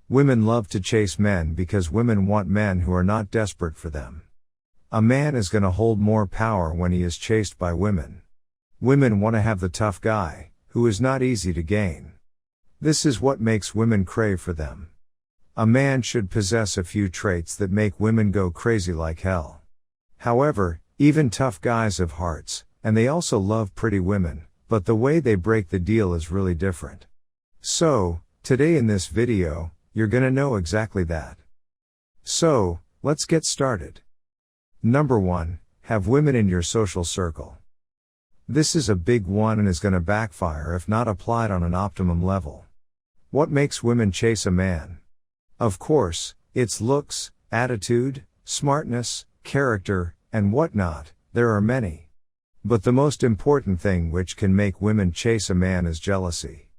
Women love to chase men because women want men who are not desperate for them. A man is gonna hold more power when he is chased by women. Women want to have the tough guy, who is not easy to gain. This is what makes women crave for them. A man should possess a few traits that make women go crazy like hell. However, even tough guys have hearts, and they also love pretty women, but the way they break the deal is really different. So, today in this video, you're gonna know exactly that. So, let's get started. Number 1, have women in your social circle. This is a big one and is gonna backfire if not applied on an optimum level. What makes women chase a man? Of course, it's looks, attitude, smartness, character, and whatnot. There are many. But the most important thing which can make women chase a man is jealousy.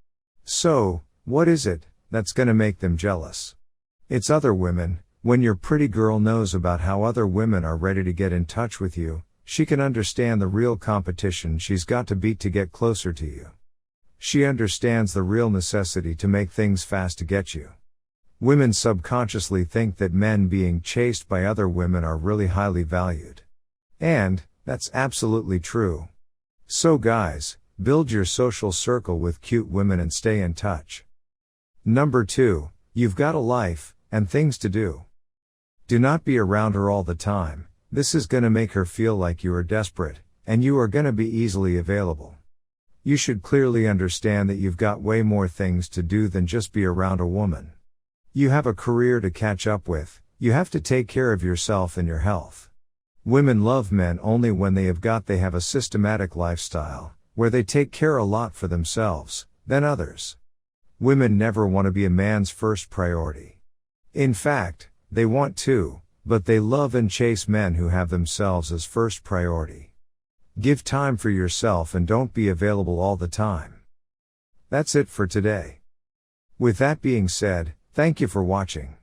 So, what is it that's gonna make them jealous? It's other women. When your pretty girl knows about how other women are ready to get in touch with you, she can understand the real competition she's got to beat to get closer to you. She understands the real necessity to make things fast to get you. Women subconsciously think that men being chased by other women are really highly valued. And, that's absolutely true. So guys, build your social circle with cute women and stay in touch. Number 2, you've got a life, and things to do. Do not be around her all the time. This is gonna make her feel like you are desperate, and you are gonna be easily available. You should clearly understand that you've got way more things to do than just be around a woman. You have a career to catch up with, you have to take care of yourself and your health. Women love men only when they have a systematic lifestyle, where they take care a lot for themselves, than others. Women never want to be a man's first priority. In fact, they want to, but they love and chase men who have themselves as first priority. Give time for yourself and don't be available all the time. That's it for today. With that being said, thank you for watching.